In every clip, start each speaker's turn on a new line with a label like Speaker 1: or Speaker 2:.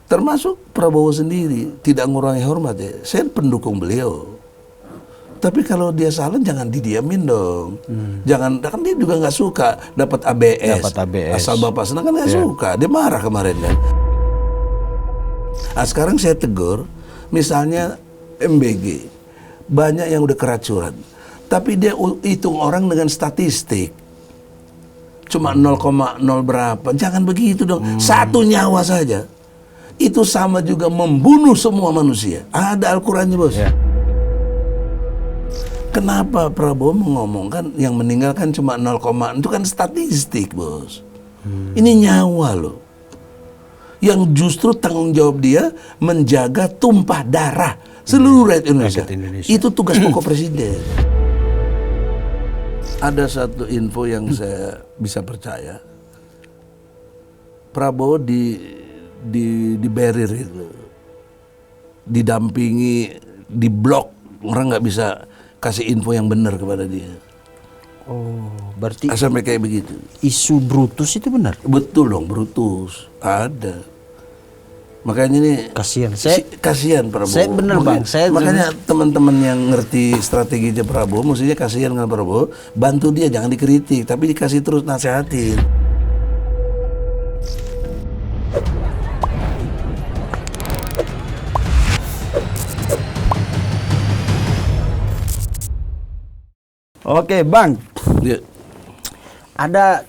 Speaker 1: Termasuk Prabowo sendiri, tidak mengurangi hormat ya. Saya pendukung beliau. Tapi kalau dia salah jangan didiamin dong. Jangan, kan dia juga nggak suka dapat ABS. Asal Bapak senang kan nggak suka. Dia marah kemarin kan. Nah, sekarang saya tegur, misalnya MBG, banyak yang udah keracunan. Tapi dia hitung orang dengan statistik. Cuma 0,0 berapa. Jangan begitu dong. Satu nyawa saja. Itu sama juga membunuh semua manusia. Ada Al-Qurannya, bos. Ya. Kenapa Prabowo mengomongkan yang meninggalkan cuma 0, itu kan statistik, bos. Ini nyawa loh. Yang justru tanggung jawab dia menjaga tumpah darah seluruh rakyat Indonesia. Itu tugas pokok presiden. Ada satu info yang saya bisa percaya. Prabowo di barrier itu, didampingi, di blok, orang nggak bisa kasih info yang benar kepada dia.
Speaker 2: Oh, berarti
Speaker 1: sampai kayak begitu.
Speaker 2: Isu Brutus itu benar?
Speaker 1: Betul dong, Brutus ada. Makanya ini
Speaker 2: kasihan.
Speaker 1: Kasihan Prabowo.
Speaker 2: Saya benar bang.
Speaker 1: Makanya teman-teman yang ngerti strateginya Prabowo, mestinya kasihan dengan Prabowo, bantu dia, jangan dikritik, tapi dikasih terus nasihatin.
Speaker 2: Oke bang,
Speaker 1: ya.
Speaker 2: Ada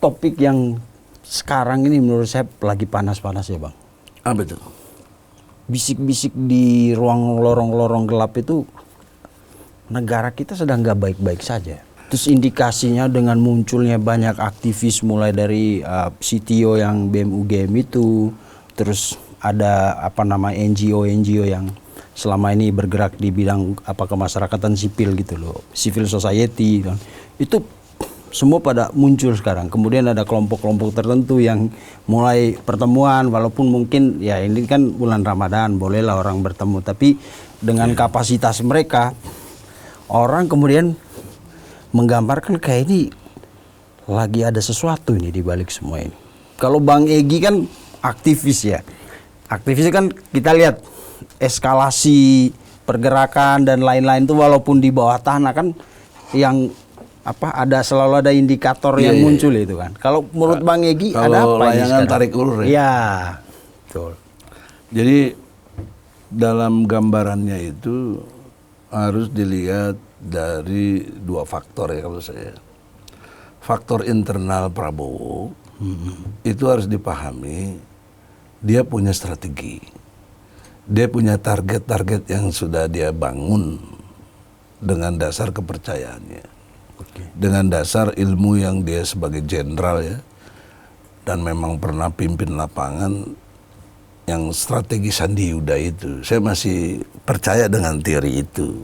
Speaker 2: topik yang sekarang ini menurut saya lagi panas-panas ya bang.
Speaker 1: Apa itu?
Speaker 2: Bisik-bisik di ruang lorong-lorong gelap itu, negara kita sedang nggak baik-baik saja. Terus indikasinya dengan munculnya banyak aktivis, mulai dari CTO yang BEM-UGM itu, terus ada NGO yang selama ini bergerak di bidang kemasyarakatan sipil gitu loh, civil society kan. Itu semua pada muncul sekarang. Kemudian ada kelompok-kelompok tertentu yang mulai pertemuan, walaupun mungkin ya ini kan bulan Ramadan, bolehlah orang bertemu, tapi dengan kapasitas mereka, orang kemudian menggambarkan kayak ini lagi ada sesuatu ini di balik semua ini. Kalau Bang Egy kan aktivis ya. Aktivis kan kita lihat eskalasi pergerakan dan lain-lain itu walaupun di bawah tanah kan yang selalu ada indikator yang muncul itu kan. Kalau menurut Bang Egy ada apa ini?
Speaker 1: Layangan tarik ulur ya.
Speaker 2: Iya, betul.
Speaker 1: Jadi dalam gambarannya itu harus dilihat dari dua faktor ya kalau saya. Faktor internal Prabowo itu harus dipahami, dia punya strategi. Dia punya target-target yang sudah dia bangun dengan dasar kepercayaannya. Dengan dasar ilmu yang dia sebagai jenderal ya, dan memang pernah pimpin lapangan yang strategi Sandi Yuda itu. Saya masih percaya dengan teori itu.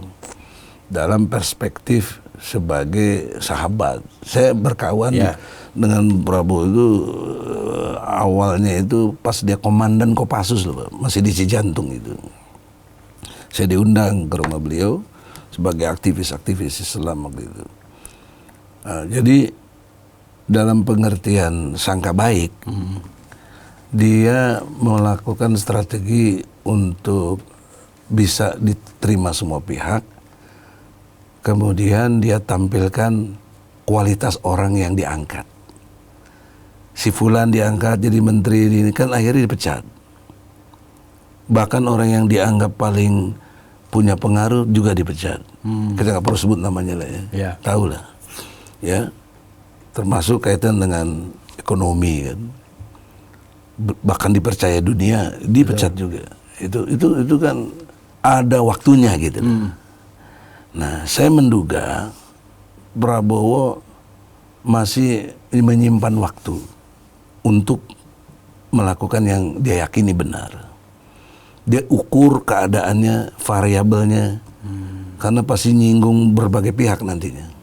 Speaker 1: Dalam perspektif sebagai sahabat, saya berkawan dengan Prabowo itu awalnya itu pas dia komandan Kopassus loh, masih di Cijantung itu. Saya diundang ke rumah beliau sebagai aktivis Islam waktu itu. Jadi dalam pengertian sangka baik, dia melakukan strategi untuk bisa diterima semua pihak. Kemudian dia tampilkan kualitas orang yang diangkat. Si Fulan diangkat jadi menteri, ini kan akhirnya dipecat. Bahkan orang yang dianggap paling punya pengaruh juga dipecat. Kita nggak perlu sebut namanya lah ya. Tahu lah. Ya, termasuk kaitan dengan ekonomi kan. Bahkan dipercaya dunia, dipecat juga. Itu kan ada waktunya gitu. Nah, saya menduga Prabowo masih menyimpan waktu untuk melakukan yang dia yakini benar. Dia ukur keadaannya, variabelnya, karena pasti nyinggung berbagai pihak nantinya.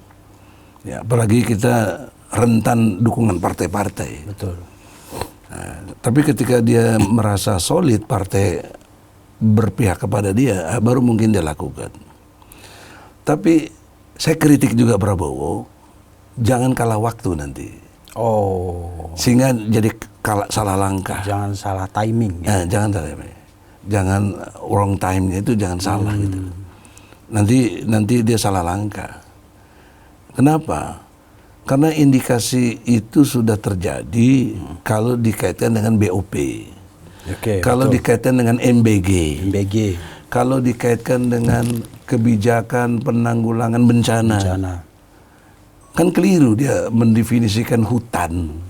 Speaker 1: Ya, apalagi kita rentan dukungan partai-partai.
Speaker 2: Betul.
Speaker 1: Nah, tapi ketika dia merasa solid partai berpihak kepada dia, baru mungkin dia lakukan. Tapi saya kritik juga Prabowo, jangan kalah waktu nanti.
Speaker 2: Oh.
Speaker 1: Sehingga jadi salah langkah.
Speaker 2: Jangan salah timing. Ya.
Speaker 1: Jangan salah, jangan wrong time-nya itu jangan salah gitu. Nanti dia salah langkah. Kenapa? Karena indikasi itu sudah terjadi kalau dikaitkan dengan BOP, kalau dikaitkan dengan MBG, kalau dikaitkan dengan kebijakan penanggulangan bencana. Kan keliru dia mendefinisikan hutan.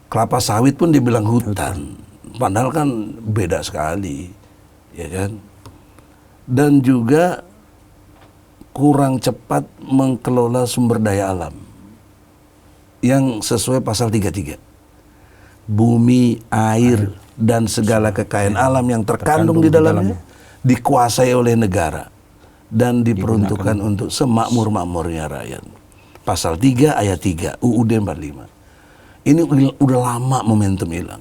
Speaker 1: Kelapa sawit pun dibilang hutan. Padahal kan beda sekali, ya kan? Dan juga kurang cepat mengelola sumber daya alam yang sesuai pasal 33. Bumi, air, dan segala kekayaan alam yang terkandung di dalamnya dikuasai oleh negara dan diperuntukkan untuk semakmur-makmurnya rakyat. Pasal 3 ayat 3 UUD 45. Ini udah lama momentum hilang.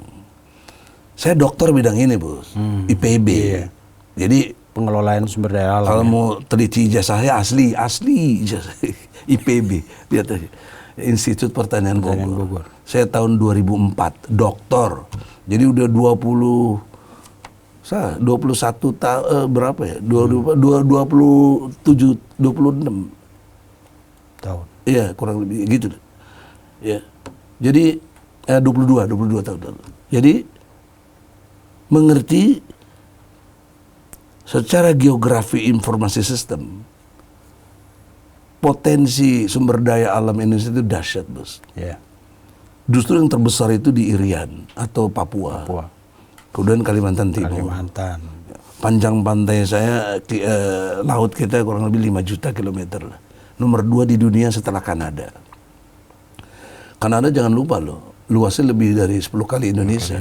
Speaker 1: Saya dokter bidang ini, Bos. IPB. Jadi
Speaker 2: pengelolaan sumber daya alam.
Speaker 1: Kalau mau teliti ijazahnya asli ijazah IPB. Lihat aja. Institut Pertanian Bogor. Saya tahun 2004 doktor. Jadi udah 21 berapa ya? 26
Speaker 2: tahun.
Speaker 1: Iya, kurang lebih gitu. Ya. Jadi 22 tahun. Jadi mengerti secara geografi informasi sistem, potensi sumber daya alam Indonesia itu dahsyat, Bos. Justru yang terbesar itu di Irian atau Papua. Kemudian Kalimantan Timur. Panjang pantai saya, laut kita kurang lebih 5 juta kilometer lah. Nomor 2 di dunia setelah Kanada. Kanada jangan lupa loh, luasnya lebih dari 10 kali Indonesia.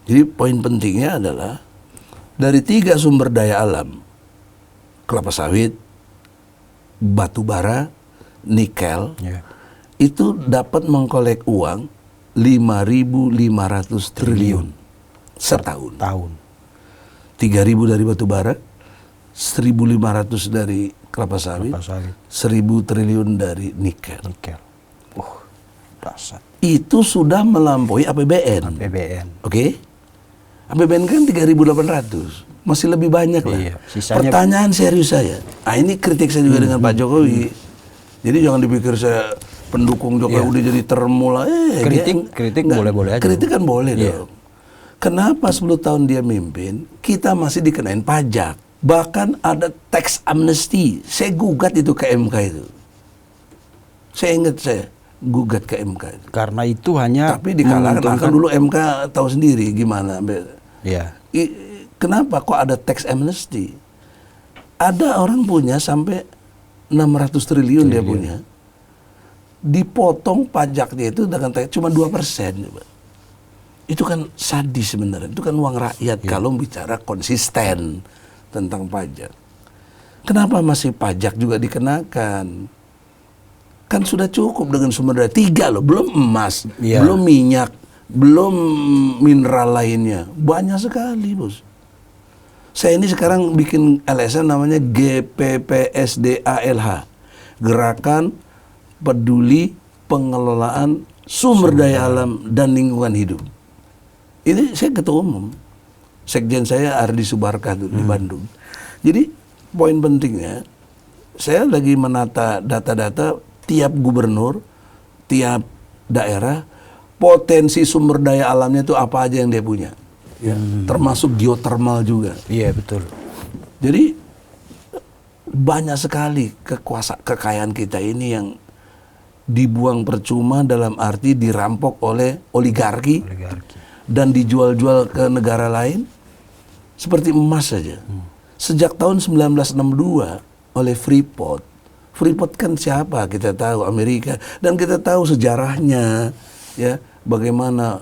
Speaker 1: Jadi poin pentingnya adalah dari 3 sumber daya alam, kelapa sawit, batu bara, nikel, itu dapat mengkolek uang 5.500 triliun setahun. 3.000 dari batu bara, 1.500 dari kelapa sawit, 1.000 triliun dari nikel.
Speaker 2: Dasar.
Speaker 1: Itu sudah melampaui APBN. Oke? APBN kan 3.800, masih lebih banyak lah. Pertanyaan serius saya. Ini kritik saya juga dengan Pak Jokowi. Jadi jangan dipikir saya pendukung Jokowi udah jadi termula.
Speaker 2: Kritik boleh-boleh aja.
Speaker 1: Kritik kan boleh dong. Kenapa 10 tahun dia mimpin, kita masih dikenain pajak? Bahkan ada tax amnesty. Saya gugat itu ke MK itu. Saya ingat saya gugat ke MK itu.
Speaker 2: Karena itu hanya
Speaker 1: tapi dikalahkan dulu MK tahu sendiri gimana. Kenapa kok ada tax amnesty? Ada orang punya sampai 600 triliun dia punya. Dipotong pajaknya itu dengan cuma 2%. Itu kan sadis sebenarnya. Itu kan uang rakyat kalau bicara konsisten tentang pajak. Kenapa masih pajak juga dikenakan? Kan sudah cukup dengan sumber daya 3 loh, belum emas, belum minyak, belum mineral lainnya. Banyak sekali, Bos. Saya ini sekarang bikin LSM namanya GPPSDALH. Gerakan Peduli Pengelolaan Sumber Daya Alam dan Lingkungan Hidup. Ini saya ketua umum. Sekjen saya Ardi Subarkah tuh di Bandung. Jadi poin pentingnya, saya lagi menata data-data tiap gubernur, tiap daerah, potensi sumber daya alamnya itu apa aja yang dia punya. Termasuk geothermal juga.
Speaker 2: Iya, betul.
Speaker 1: Jadi banyak sekali kekayaan kita ini yang dibuang percuma dalam arti dirampok oleh oligarki. Dan dijual-jual ke negara lain seperti emas saja. Sejak tahun 1962 oleh Freeport kan siapa? Kita tahu Amerika, dan kita tahu sejarahnya, ya, bagaimana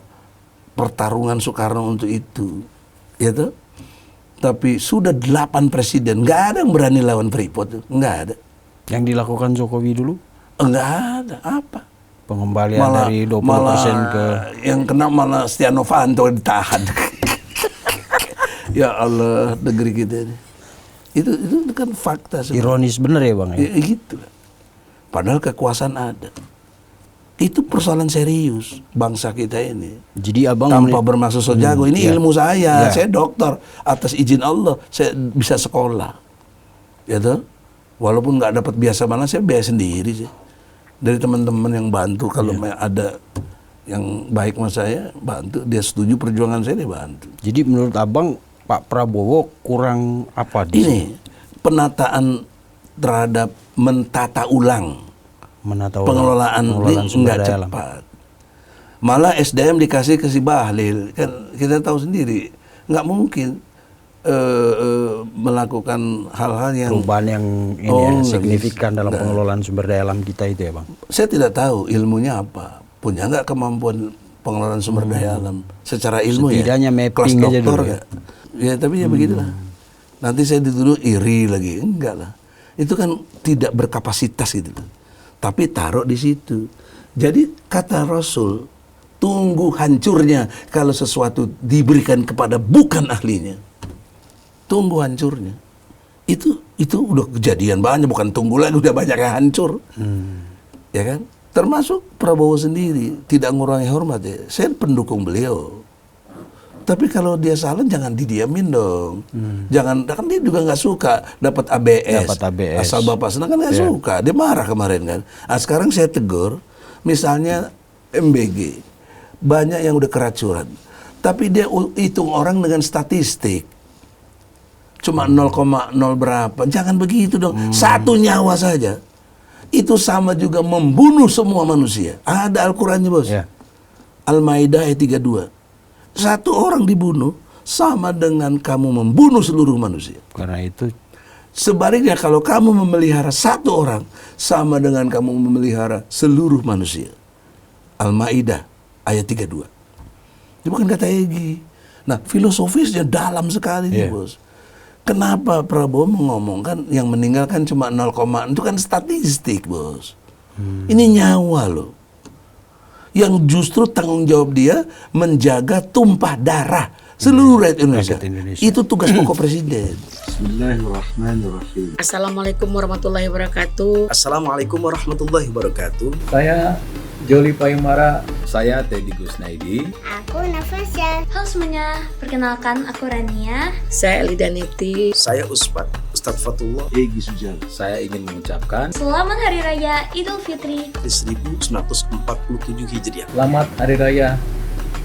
Speaker 1: pertarungan Soekarno untuk itu, ya tuh. Tapi sudah 8 presiden, nggak ada yang berani lawan Freeport, nggak ada.
Speaker 2: Yang dilakukan Jokowi dulu?
Speaker 1: Nggak ada. Apa?
Speaker 2: Pengembalian dari 20% ke
Speaker 1: yang kena malah Setia Novanto ditahan. Ya Allah, negeri kita ini. Itu kan fakta sebenarnya.
Speaker 2: Ironis bener ya, Bang?
Speaker 1: Ya, gitu. Padahal kekuasaan ada. Itu persoalan serius bangsa kita ini.
Speaker 2: Jadi abang
Speaker 1: Tanpa bermaksud so jago, ini
Speaker 2: ya.
Speaker 1: ilmu saya.
Speaker 2: Ya.
Speaker 1: Saya dokter, atas izin Allah saya bisa sekolah. Ya toh? Walaupun nggak dapat biasa mana, saya biaya sendiri sih. Dari teman-teman yang bantu, kalau ada yang baik sama saya, bantu. Dia setuju perjuangan saya, dia bantu.
Speaker 2: Jadi menurut abang Pak Prabowo kurang apa di sini?
Speaker 1: Ini penataan terhadap mentata ulang pengelolaan ini nggak cepat. Malah SDM dikasih ke si Bahlil, kan kita tahu sendiri nggak mungkin melakukan hal-hal yang
Speaker 2: perubahan yang ini signifikan dalam pengelolaan sumber daya alam kita itu ya bang.
Speaker 1: Saya tidak tahu ilmunya apa, punya nggak kemampuan pengelolaan sumber daya alam secara ilmu.
Speaker 2: Setidaknya
Speaker 1: ya
Speaker 2: mapping
Speaker 1: kelas
Speaker 2: aja
Speaker 1: doktor
Speaker 2: dulu ya.
Speaker 1: Ya tapi ya begitulah. Nanti saya dituduh iri lagi, enggak lah. Itu kan tidak berkapasitas gitu. Tapi taruh di situ. Jadi kata Rasul, tunggu hancurnya kalau sesuatu diberikan kepada bukan ahlinya. Tunggu hancurnya. Itu udah kejadian banyak, bukan tunggu lagi, udah banyak yang hancur. Ya kan? Termasuk Prabowo sendiri tidak mengurangi hormat ya. Saya pendukung beliau. Tapi kalau dia salah jangan didiamin dong. Jangan, kan dia juga nggak suka dapat ABS. Asal bapak senang kan nggak suka. Dia marah kemarin kan. Nah, sekarang saya tegur, misalnya MBG banyak yang udah keracunan, tapi dia hitung orang dengan statistik. Cuma 0,0 berapa. Jangan begitu dong. Satu nyawa saja. Itu sama juga membunuh semua manusia. Ada Al-Qurannya bos. Al-Maidah ayat 32. Satu orang dibunuh sama dengan kamu membunuh seluruh manusia.
Speaker 2: Karena itu
Speaker 1: sebaliknya kalau kamu memelihara satu orang sama dengan kamu memelihara seluruh manusia. Al-Maidah ayat 32. Itu bukan kata Egy. Nah, filosofisnya dalam sekali nih, bos. Kenapa Prabowo mengomongkan yang meninggalkan cuma 0, itu kan statistik, bos. Ini nyawa loh. Yang justru tanggung jawab dia menjaga tumpah darah seluruh rakyat Indonesia. Itu tugas pokok presiden.
Speaker 3: Bismillahirrahmanirrahim.
Speaker 4: Assalamualaikum warahmatullahi wabarakatuh.
Speaker 3: Assalamualaikum warahmatullahi wabarakatuh.
Speaker 5: Saya Joli Payumara. Saya Teddy Gusnaidi.
Speaker 6: Aku Nafasya.
Speaker 7: Halo semuanya, perkenalkan aku Rania.
Speaker 4: Saya Elidaniti.
Speaker 3: Saya Ustadz Fatullah.
Speaker 1: Egy Sujal.
Speaker 5: Saya ingin mengucapkan
Speaker 7: Selamat Hari Raya Idul Fitri
Speaker 3: 1947 Hijriah.
Speaker 5: Selamat Hari Raya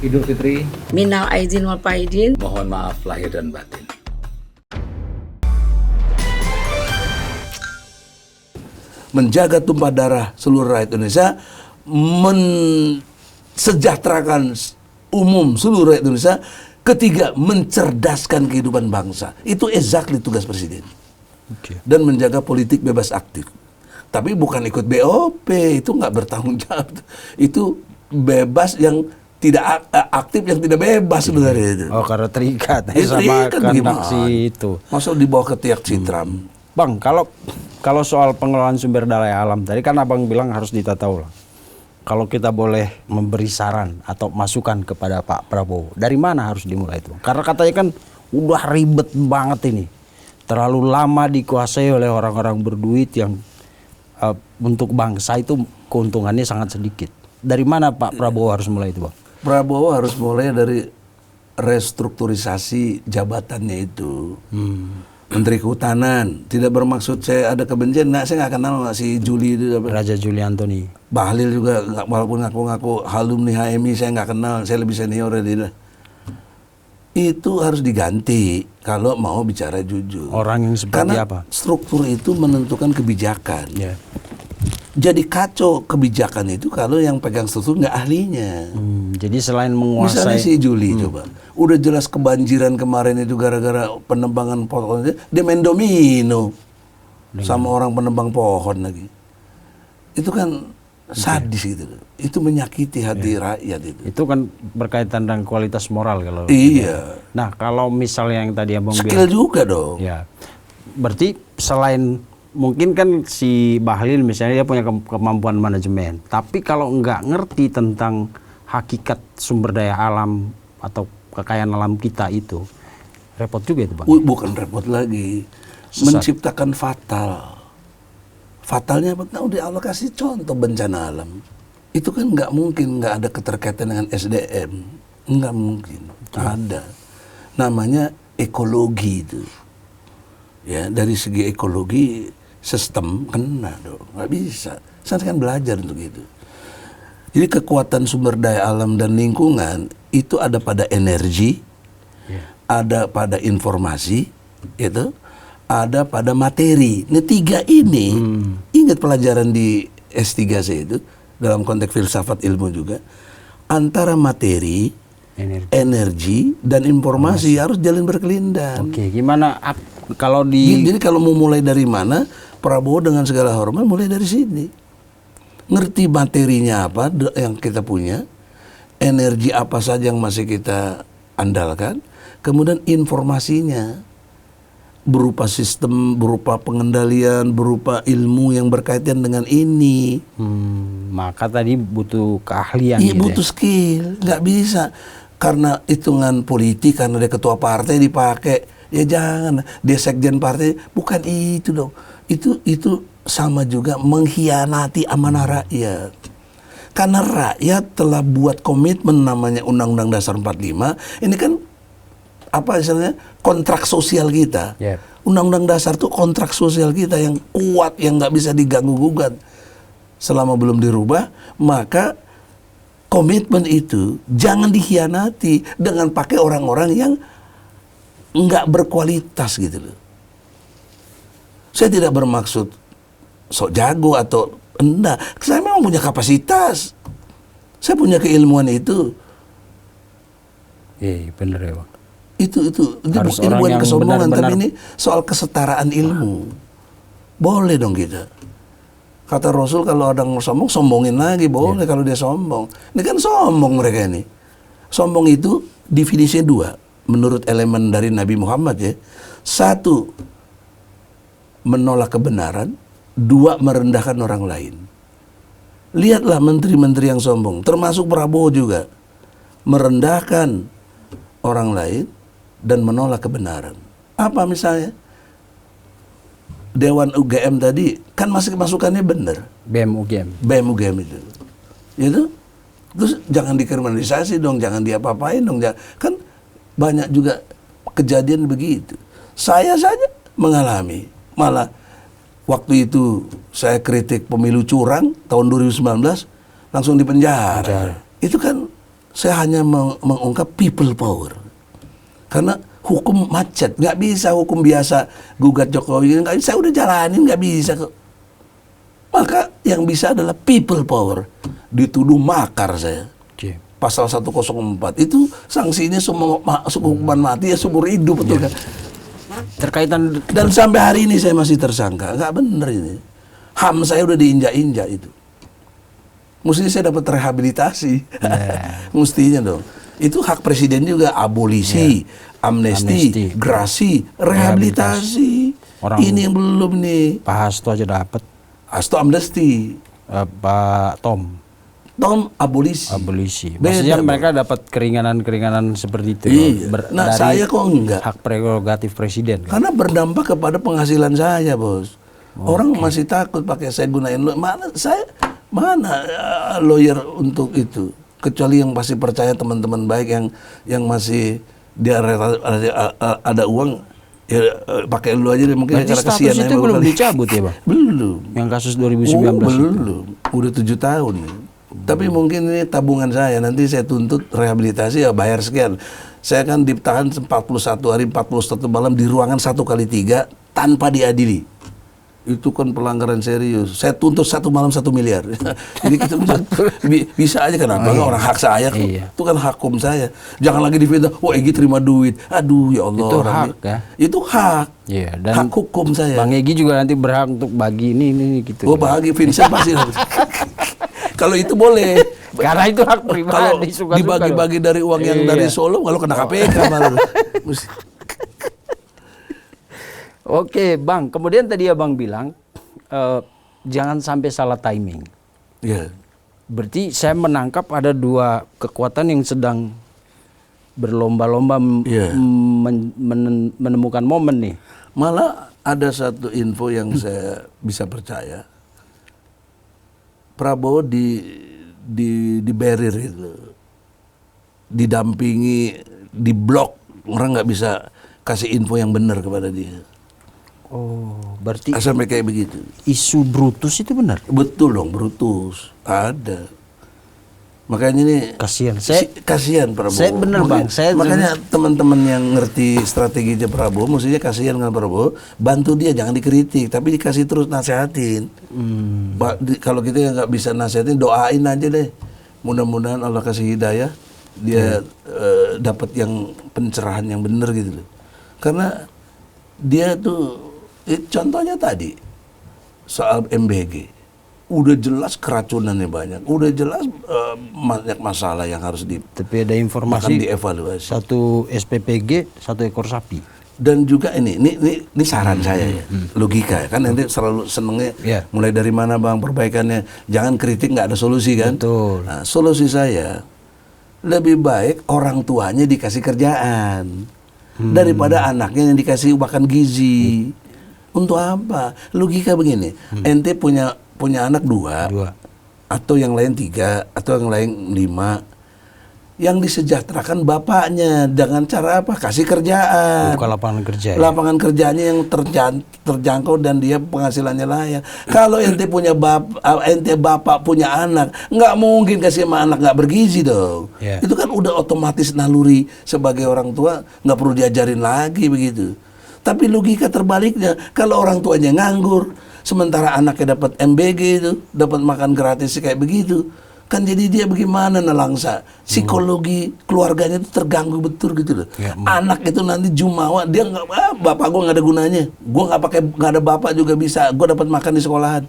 Speaker 5: Idul Fitri.
Speaker 4: Minal aidin wal faidin.
Speaker 5: Mohon maaf lahir dan batin.
Speaker 1: Menjaga tumpah darah seluruh rakyat Indonesia, mensejahterakan umum seluruh rakyat Indonesia. Ketiga, mencerdaskan kehidupan bangsa. Itu exactly tugas presiden. Dan menjaga politik bebas aktif. Tapi bukan ikut BOP, itu nggak bertanggung jawab. Itu bebas yang tidak aktif, yang tidak bebas sebenarnya itu.
Speaker 2: Oh, karena terikat
Speaker 1: Terikat
Speaker 2: sama kehendak
Speaker 1: gimana?
Speaker 2: si itu.
Speaker 1: Masuk dibawa ke tiak citram.
Speaker 2: Bang, kalau soal pengelolaan sumber daya alam tadi kan abang bilang harus ditata ulang. Kalau kita boleh memberi saran atau masukan kepada Pak Prabowo, dari mana harus dimulai itu? Karena katanya kan udah ribet banget ini, terlalu lama dikuasai oleh orang-orang berduit yang untuk bangsa itu keuntungannya sangat sedikit. Dari mana Pak Prabowo harus mulai itu, Bang?
Speaker 1: Prabowo harus mulai dari restrukturisasi jabatannya itu. Menteri Kehutanan, tidak bermaksud saya ada kebencian. Nah, saya nggak kenal si Juli itu.
Speaker 2: Raja Juli Antoni.
Speaker 1: Bahlil juga, walaupun ngaku-ngaku alumni HMI, saya nggak kenal. Saya lebih senior dari dia. Itu harus diganti kalau mau bicara jujur.
Speaker 2: Orang yang seperti
Speaker 1: Karena
Speaker 2: apa?
Speaker 1: struktur itu menentukan kebijakan.
Speaker 2: Ya.
Speaker 1: Jadi kacau kebijakan itu kalau yang pegang struktur nggak ahlinya.
Speaker 2: Jadi selain
Speaker 1: Misalnya
Speaker 2: menguasai
Speaker 1: si Juli coba, udah jelas kebanjiran kemarin itu gara-gara penebangan pohon, dia main domino sama orang penebang pohon lagi. Itu kan sadis gitu. Itu menyakiti hati rakyat itu.
Speaker 2: itu kan berkaitan dengan kualitas moral kalau.
Speaker 1: Iya.
Speaker 2: Nah, kalau misalnya yang tadi abang
Speaker 1: Skill
Speaker 2: bilang,
Speaker 1: juga dong.
Speaker 2: ya, berarti selain mungkin kan si Bahlil misalnya dia punya kemampuan manajemen, tapi kalau nggak ngerti tentang hakikat sumber daya alam atau kekayaan alam kita itu repot juga itu, Bang.
Speaker 1: Bukan repot lagi,
Speaker 2: Sesat.
Speaker 1: menciptakan fatal. Fatalnya apa? Nah, udah Allah kasih contoh bencana alam. itu kan nggak mungkin nggak ada keterkaitan dengan SDM, nggak mungkin. Ada, namanya ekologi itu. Ya, dari segi ekologi sistem kena dong, nggak bisa. Saya kan belajar untuk itu. Jadi kekuatan sumber daya alam dan lingkungan itu ada pada energi, ada pada informasi, itu, ada pada materi. Ini tiga ini, ingat pelajaran di S3 saya itu dalam konteks filsafat ilmu juga, antara materi, energi dan informasi harus jalan berkelindan.
Speaker 2: Oke, gimana kalau di
Speaker 1: Jadi kalau mau mulai dari mana, Prabowo dengan segala hormat mulai dari sini. Ngerti materinya apa yang kita punya, energi apa saja yang masih kita andalkan, kemudian informasinya berupa sistem, berupa pengendalian, berupa ilmu yang berkaitan dengan ini.
Speaker 2: maka tadi butuh keahlian
Speaker 1: Iya,
Speaker 2: gitu
Speaker 1: butuh skill, nggak bisa karena hitungan politik, karena dia ketua partai dipakai, ya jangan, dia sekjen partai, bukan itu dong. Itu sama juga mengkhianati amanah rakyat. Karena rakyat telah buat komitmen namanya Undang-Undang Dasar 45, ini kan apa istilahnya kontrak sosial kita. Undang-Undang Dasar itu kontrak sosial kita yang kuat, yang nggak bisa diganggu-gugat. Selama belum dirubah, maka komitmen itu jangan dikhianati dengan pakai orang-orang yang nggak berkualitas gitu loh. Saya tidak bermaksud sok jago atau enggak. Saya memang punya kapasitas. Saya punya keilmuan itu.
Speaker 2: Iya, bener ya Bang.
Speaker 1: Itu
Speaker 2: Harus
Speaker 1: ini
Speaker 2: orang
Speaker 1: bukan
Speaker 2: yang
Speaker 1: kesombongan,
Speaker 2: benar-benar-
Speaker 1: tapi ini soal kesetaraan ilmu. Boleh dong kita. Kata Rasul kalau ada yang sombong, sombongin lagi. Boleh kalau dia sombong. Ini kan sombong mereka ini. Sombong itu definisinya dua. Menurut elemen dari Nabi Muhammad ya. Satu, menolak kebenaran. Dua, merendahkan orang lain. Lihatlah menteri-menteri yang sombong. Termasuk Prabowo juga. Merendahkan orang lain dan menolak kebenaran. Apa misalnya? Dewan UGM tadi kan masukannya benar.
Speaker 2: BEM UGM
Speaker 1: itu. Itu terus jangan dikriminalisasi dong, jangan diapa-apain dong. Kan banyak juga kejadian begitu. Saya saja mengalami. Malah waktu itu saya kritik pemilu curang tahun 2019 langsung dipenjara. Itu kan saya hanya mengungkap people power. Karena hukum macet, nggak bisa hukum biasa gugat Jokowi, nggak bisa, saya udah jalanin, nggak bisa kok. Maka yang bisa adalah people power. Dituduh makar saya. Pasal 104 itu sanksinya hukuman mati ya seumur hidup, betul kan?
Speaker 2: terkaitan
Speaker 1: Dan sampai hari ini saya masih tersangka, nggak bener ini. HAM saya udah diinjak-injak itu. Mestinya saya dapat rehabilitasi, mestinya dong. Itu hak presiden juga, abolisi, amnesti, grasi, rehabilitasi. Ini yang belum nih.
Speaker 2: Pak Hasto aja dapat.
Speaker 1: Hasto amnesti.
Speaker 2: Pak Tom
Speaker 1: abolisi.
Speaker 2: Maksudnya mereka dapat keringanan-keringanan seperti itu.
Speaker 1: Iya. Nah,
Speaker 2: dari
Speaker 1: saya kok enggak.
Speaker 2: Hak prerogatif presiden.
Speaker 1: Karena berdampak kepada penghasilan saya, Bos. Orang masih takut pakai saya gunain mana lawyer untuk itu, kecuali yang pasti percaya teman-teman baik yang masih dia ada uang ya pakai lu aja deh, mungkin
Speaker 2: Berarti
Speaker 1: cara kesian
Speaker 2: status itu belum dicabut ya Bang?
Speaker 1: Belum.
Speaker 2: Yang kasus 2019
Speaker 1: belum. Udah 7 tahun. Tapi mungkin ini tabungan saya, nanti saya tuntut rehabilitasi ya bayar sekian. Saya kan ditahan 41 hari 41 malam di ruangan 1x3 tanpa diadili. Itu kan pelanggaran serius. Saya tuntut 1 malam 1 miliar. Jadi kita bisa aja, kenapa? Orang hak saya, itu kan hak hukum saya. Jangan lagi difitnah, wah Egy terima duit. Aduh ya Allah.
Speaker 2: Itu hak ya?
Speaker 1: Itu hak.
Speaker 2: Iya, dan
Speaker 1: hak hukum saya.
Speaker 2: Bang Egy juga nanti berhak untuk bagi ini gitu.
Speaker 1: Oh bagi, Vincent pasti. Kalau itu boleh.
Speaker 2: Karena itu hak pribadi.
Speaker 1: Kalau dibagi-bagi dari uang yang dari Solo, kalau kena KPK malah.
Speaker 2: Oke Bang, kemudian tadi Abang bilang jangan sampai salah timing.
Speaker 1: Iya.
Speaker 2: Berarti saya menangkap ada dua kekuatan yang sedang berlomba-lomba menemukan momen nih.
Speaker 1: Malah ada satu info yang saya bisa percaya. Prabowo di barrier itu, didampingi, diblok, orang nggak bisa kasih info yang benar kepada dia.
Speaker 2: Oh, berarti
Speaker 1: Sampai kayak begitu.
Speaker 2: isu Brutus itu benar?
Speaker 1: Betul dong, Brutus ada. Makanya ini
Speaker 2: Kasihan.
Speaker 1: kasihan Prabowo.
Speaker 2: saya bener, Bang.
Speaker 1: Makanya teman-teman yang ngerti strateginya Prabowo, mestinya kasihan dengan Prabowo, bantu dia, jangan dikritik, tapi dikasih terus nasehatin. Kalau kita yang nggak bisa nasehatin, doain aja deh. Mudah-mudahan Allah kasih hidayah, dia dapat yang pencerahan yang benar gitu loh. Karena dia tuh, contohnya tadi soal MBG. Udah jelas keracunannya banyak, udah jelas banyak masalah yang harus
Speaker 2: Tapi ada informasi
Speaker 1: dievaluasi.
Speaker 2: satu SPPG, satu ekor sapi.
Speaker 1: Dan juga ini saran saya ya, logika ya. Kan nanti selalu senengnya mulai dari mana Bang perbaikannya, jangan kritik nggak ada solusi kan.
Speaker 2: Betul.
Speaker 1: Nah, solusi saya lebih baik orang tuanya dikasih kerjaan daripada anaknya yang dikasih makan gizi. Untuk apa? Logika begini, ente punya anak dua, atau yang lain 3, atau yang lain 5, yang disejahterakan bapaknya dengan cara apa? Kasih kerjaan.
Speaker 2: Buka lapangan kerja.
Speaker 1: Lapangan kerjanya yang terjangkau dan dia penghasilannya layak. Kalau ente punya bapak punya anak, nggak mungkin kasih sama anak nggak bergizi dong. Itu kan udah otomatis naluri sebagai orang tua, nggak perlu diajarin lagi begitu. Tapi logika terbaliknya, kalau orang tuanya nganggur, sementara anaknya dapat MBG itu, dapat makan gratis kayak begitu, kan jadi dia bagaimana nelangsa, psikologi keluarganya itu terganggu betul gitu loh. Anak itu nanti jumawa, dia nggak, bapak gue nggak ada gunanya, gue nggak ada bapak juga bisa, gue dapat makan di sekolahan,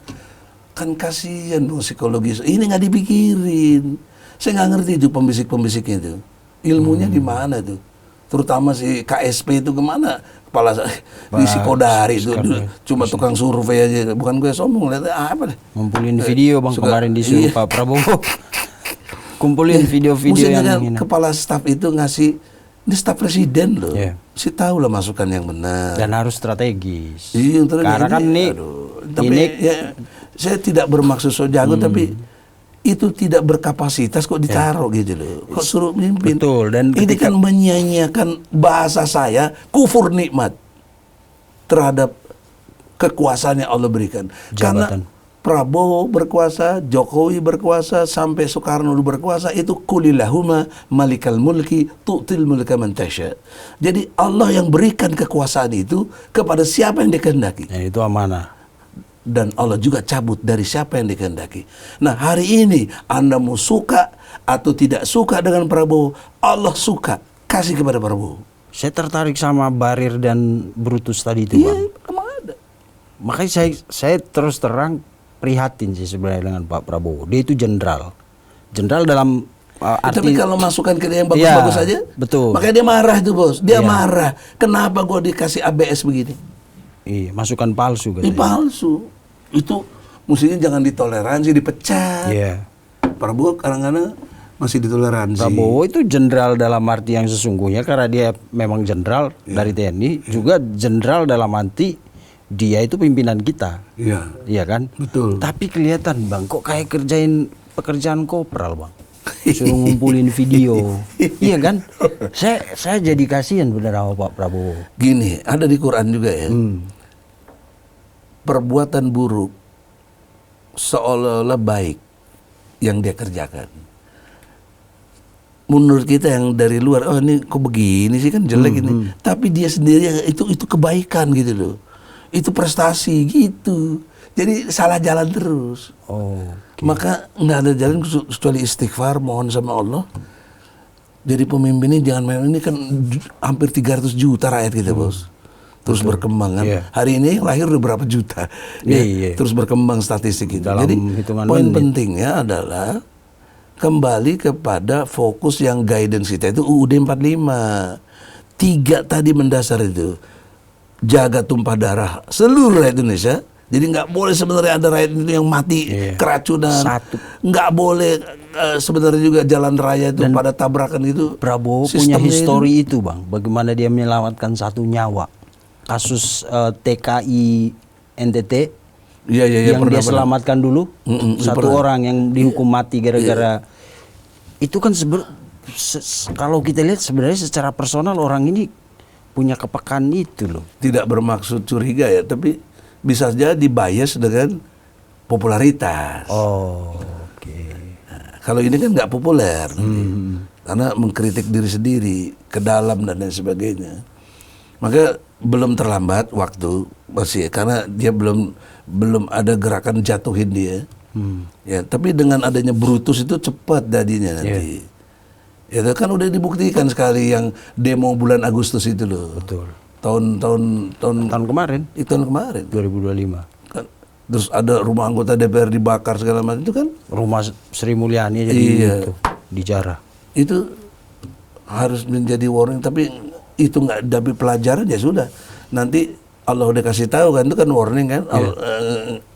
Speaker 1: kan kasihan dong psikologis. Ini nggak dipikirin. Saya nggak ngerti itu pembisik-pembisiknya itu, ilmunya di mana tuh, terutama si KSP itu kemana? Kepala di Sikodari itu cuma tukang survei aja, bukan gue sombong, lihat apa deh.
Speaker 2: Ngumpulin video Bang kemarin disuruh Pak Prabowo. Kumpulin video-video yang
Speaker 1: kan kepala staf itu ngasih, ini staf presiden loh. Si tahu lah masukan yang benar.
Speaker 2: Dan harus strategis.
Speaker 1: Iya,
Speaker 2: karena kan nih,
Speaker 1: tapi ya, saya tidak bermaksud so jago, tapi itu tidak berkapasitas kok ditaruh gitu loh. Kok suruh mimpin.
Speaker 2: Betul. Dan
Speaker 1: ini kan menyanyiakan bahasa saya, kufur nikmat terhadap kekuasaan yang Allah berikan.
Speaker 2: Jabatan.
Speaker 1: Karena Prabowo berkuasa, Jokowi berkuasa, sampai Soekarno berkuasa, itu kulillahumma malikal mulki tu'til mulka man tasya. Jadi Allah yang berikan kekuasaan itu kepada siapa yang dikehendaki.
Speaker 2: Itu amanah.
Speaker 1: Dan Allah juga cabut dari siapa yang dikehendaki. Nah, hari ini Anda mau suka atau tidak suka dengan Prabowo, Allah suka, kasih kepada Prabowo.
Speaker 2: Saya tertarik sama Barir dan Brutus tadi itu, Bang.
Speaker 1: Emang ada.
Speaker 2: Makanya saya terus terang prihatin sih sebenarnya dengan Pak Prabowo. Dia itu jenderal. Jenderal dalam arti...
Speaker 1: Tapi kalau masukan ke dia yang bagus-bagus aja,
Speaker 2: betul.
Speaker 1: Makanya dia marah itu, Bos. Dia marah. Kenapa gue dikasih ABS begini?
Speaker 2: Iya, masukan palsu
Speaker 1: Ini palsu. Itu mestinya jangan ditoleransi, dipecat.
Speaker 2: Iya.
Speaker 1: Prabowo kadang-kadang masih ditoleransi.
Speaker 2: Prabowo itu jenderal dalam arti yang sesungguhnya, karena dia memang jenderal dari TNI, juga jenderal dalam arti dia itu pimpinan kita.
Speaker 1: Iya.
Speaker 2: Iya kan?
Speaker 1: Betul.
Speaker 2: Tapi kelihatan Bang, kok kayak kerjain pekerjaan kopral Bang. Suruh ngumpulin video. Iya kan? Saya jadi kasihan benar sama Pak Prabowo.
Speaker 1: Gini, ada di Quran juga ya. Perbuatan buruk seolah-olah baik yang dia kerjakan. Menurut kita yang dari luar, oh ini kok begini sih, kan jelek ini. Tapi dia sendiri itu kebaikan gitu loh. Itu prestasi gitu. Jadi salah jalan terus. Maka nggak ada jalan kecuali istighfar, mohon sama Allah. Jadi pemimpin ini jangan main, ini kan hampir 300 juta rakyat kita, Bos. Terus berkembang kan. Hari ini lahir udah berapa juta. Terus berkembang statistik itu. Jadi poin pentingnya adalah kembali kepada fokus yang guidance kita itu UUD 45. 3 tadi mendasar itu. Jaga tumpah darah seluruh rakyat Indonesia. Jadi nggak boleh sebenarnya ada rakyat itu yang mati keracunan. Nggak boleh sebenarnya juga jalan raya itu pada tabrakan itu.
Speaker 2: Prabowo punya histori itu Bang. Bagaimana dia menyelamatkan 1 nyawa. Kasus TKI NTT
Speaker 1: Iya,
Speaker 2: yang
Speaker 1: pernah,
Speaker 2: dia selamatkan dulu satu
Speaker 1: pernah.
Speaker 2: orang yang dihukum mati gara-gara itu kan kalau kita lihat sebenarnya secara personal orang ini punya kepekaan itu loh.
Speaker 1: Tidak bermaksud curiga ya, tapi bisa jadi bias dengan popularitas.
Speaker 2: Oh, oke.
Speaker 1: Nah, kalau ini kan nggak populer nanti. Karena mengkritik diri sendiri ke dalam dan lain sebagainya. Maka belum terlambat waktu masih, karena dia belum ada gerakan jatuhin dia. Ya, tapi dengan adanya Brutus itu cepat jadinya nanti. Ya, itu kan udah dibuktikan sekali yang demo bulan Agustus itu loh.
Speaker 2: Betul.
Speaker 1: Tahun
Speaker 2: Kemarin
Speaker 1: tahun kemarin.
Speaker 2: 2025.
Speaker 1: Kan, terus ada rumah anggota DPR dibakar segala macam itu kan.
Speaker 2: Rumah Sri Mulyani jadi itu dijarah.
Speaker 1: Itu harus menjadi warning, tapi itu nggak dapat pelajaran ya sudah. Nanti Allah udah kasih tahu kan, itu kan warning kan,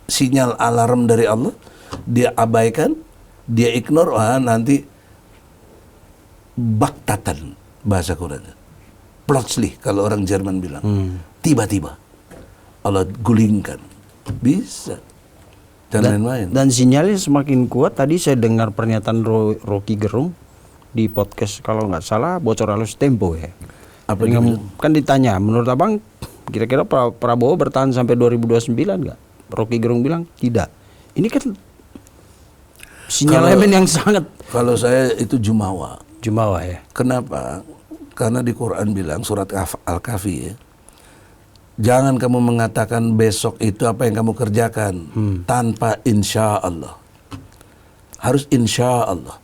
Speaker 1: sinyal alarm dari Allah, dia abaikan, dia ignore, nanti baktatan bahasa Qurannya, plötzlich kalau orang Jerman bilang, tiba-tiba Allah gulingkan, bisa. Dan main-main.
Speaker 2: Dan sinyalnya semakin kuat. Tadi saya dengar pernyataan Rocky Gerung di podcast kalau nggak salah Bocor Halus Tempo ya.
Speaker 1: Apa
Speaker 2: Kan ditanya, menurut abang kira-kira Prabowo bertahan sampai 2029 nggak? Rocky Gerung bilang tidak. Ini kan sinyal yang sangat.
Speaker 1: Kalau saya itu jumawa.
Speaker 2: Jumawa ya.
Speaker 1: Kenapa? Karena di Quran bilang surat Al-Kahfi ya, jangan kamu mengatakan besok itu apa yang kamu kerjakan tanpa insya Allah. Harus insya Allah.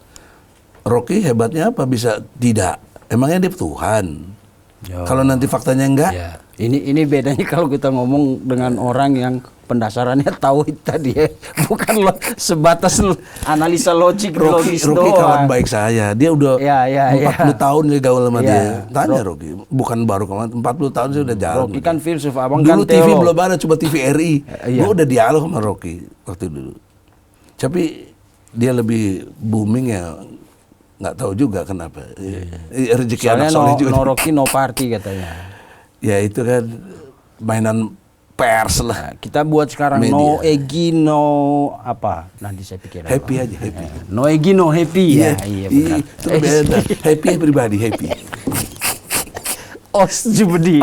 Speaker 1: Rocky hebatnya apa bisa tidak? Emangnya dia Tuhan? Kalau nanti faktanya enggak?
Speaker 2: Ya. Ini bedanya kalau kita ngomong dengan orang yang pendasarannya tauhid tadi ya, bukan sebatas analisa logis
Speaker 1: Rocky
Speaker 2: doang.
Speaker 1: kawan baik saya, dia udah 40 tahun dia gaul sama dia. Tanya Rocky, bukan baru kemarin, 40 tahun saya udah jalan.
Speaker 2: Rocky kan filsuf, abang
Speaker 1: dulu
Speaker 2: kan
Speaker 1: TV
Speaker 2: teolog.
Speaker 1: belum ada, cuma TV RI. Gue udah dialog sama Rocky waktu dulu. Tapi dia lebih booming ya, nggak tahu juga kenapa. Rezeki anak soleh juga.
Speaker 2: No Rocky no party katanya.
Speaker 1: Ya itu kan mainan pers lah.
Speaker 2: Nah, kita buat sekarang
Speaker 1: Media.
Speaker 2: no Egi no apa? Nanti saya pikir.
Speaker 1: Happy aja, happy.
Speaker 2: No Egi no happy ya. Iya benar.
Speaker 1: Itu beda. Happy pribadi, happy.
Speaker 2: Osjubedi.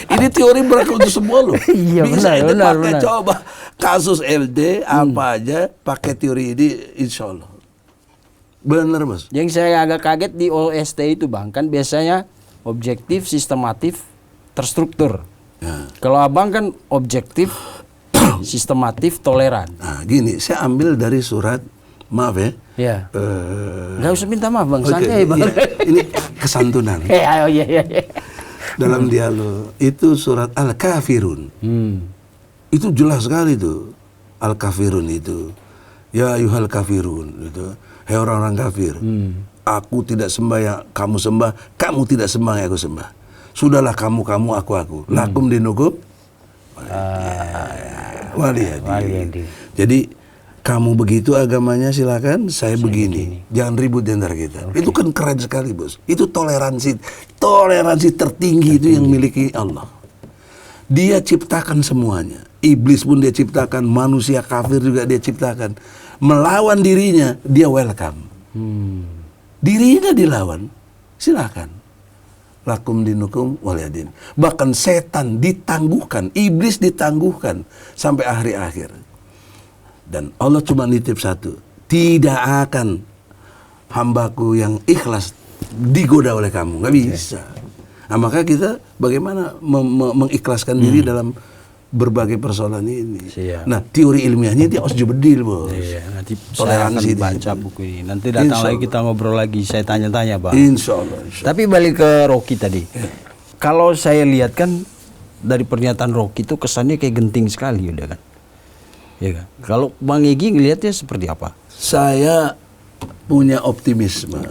Speaker 1: Ini teori berlaku untuk semua loh.
Speaker 2: Iya,
Speaker 1: Bisa ente
Speaker 2: benar.
Speaker 1: pakai, coba kasus LD apa aja pakai teori ini, insya Allah. Benar Mas.
Speaker 2: Yang saya agak kaget di OST itu bang, kan biasanya objektif, sistematif, terstruktur.
Speaker 1: Ya.
Speaker 2: Kalau abang kan objektif, sistematif, toleran.
Speaker 1: Nah gini, saya ambil dari surat, maaf ya.
Speaker 2: Ya. Nggak usah minta maaf bang,
Speaker 1: Oke,
Speaker 2: santai bang.
Speaker 1: iya, ini kesantunan.
Speaker 2: Iya.
Speaker 1: Dalam dialog itu surat Al-Kafirun. Itu jelas sekali tuh. Al-Kafirun itu. Ya ayuhal kafirun itu. Hei orang-orang kafir. Aku tidak sembah yang kamu sembah, kamu tidak sembah yang aku sembah. Sudahlah kamu, aku. Lakum dinukum waliyadi. Jadi kamu begitu agamanya silakan, saya begini. Jangan ribut di antara kita. Itu kan keren sekali bos. Itu toleransi tertinggi itu yang miliki Allah. Dia ciptakan semuanya. Iblis pun dia ciptakan, manusia kafir juga dia ciptakan. Melawan dirinya, dia welcome. Dirinya dilawan, silakan. Lakum dinukum waliyadin. Bahkan setan ditangguhkan, iblis ditangguhkan sampai akhir. Dan Allah cuma nitip satu, tidak akan hambaku yang ikhlas digoda oleh kamu, nggak bisa. Nah, maka kita bagaimana mengikhlaskan diri dalam berbagai persoalan ini.
Speaker 2: Siap.
Speaker 1: Nah, teori ilmiahnya dia osjubedil, bos.
Speaker 2: Iya, nanti saya akan
Speaker 1: Toleransi di
Speaker 2: baca
Speaker 1: situ.
Speaker 2: buku ini. Nanti datang
Speaker 1: Insya
Speaker 2: lagi
Speaker 1: Allah.
Speaker 2: kita ngobrol lagi, saya tanya-tanya bang.
Speaker 1: Insya Allah.
Speaker 2: Tapi balik ke Rocky tadi. Kalau saya lihat kan dari pernyataan Rocky itu kesannya kayak genting sekali udah kan. Ya kan? Kalau Bang Egy ngelihatnya seperti apa?
Speaker 1: Saya punya optimisme,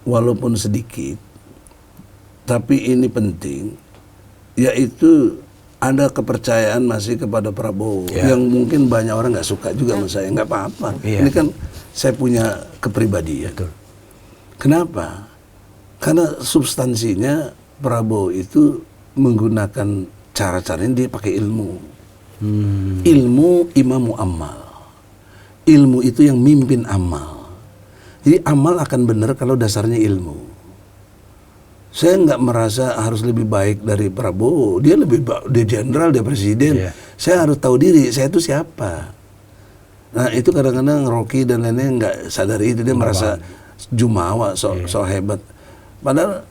Speaker 1: walaupun sedikit, tapi ini penting, yaitu ada kepercayaan masih kepada Prabowo, yang mungkin banyak orang nggak suka juga sama saya, nggak apa-apa. Ini kan saya punya kepribadian. Kenapa? Karena substansinya Prabowo itu menggunakan cara-caranya dia pakai ilmu. Ilmu imamu amal. Ilmu itu yang mimpin amal. Jadi amal akan benar kalau dasarnya ilmu. Saya nggak merasa harus lebih baik dari Prabowo. Dia dia jenderal, dia presiden.
Speaker 2: Iya.
Speaker 1: Saya harus tahu diri, saya itu siapa. Nah itu kadang-kadang Rocky dan lainnya nggak sadari itu, dia merasa jumawa, so hebat. Padahal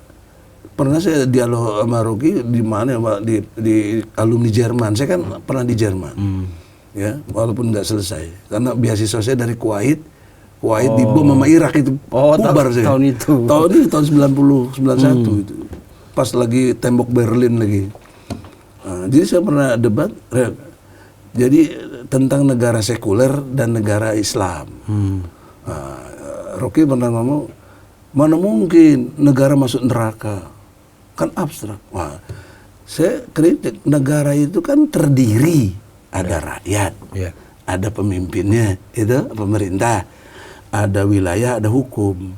Speaker 1: pernah saya dialog sama Rocky di mana Pak, di alumni Jerman. Saya kan pernah di Jerman, ya walaupun nggak selesai karena beasiswa saya dari Kuwait dibom sama Irak itu, bubar saya.
Speaker 2: Tahun itu.
Speaker 1: Tahun 90 91 itu. Pas lagi tembok Berlin lagi. Nah, jadi saya pernah debat jadi tentang negara sekuler dan negara Islam. Nah, Rocky pernah ngomong, mana mungkin negara masuk neraka, kan abstrak. Wah, saya kritik, negara itu kan terdiri, ada rakyat, ada pemimpinnya, itu pemerintah, ada wilayah, ada hukum,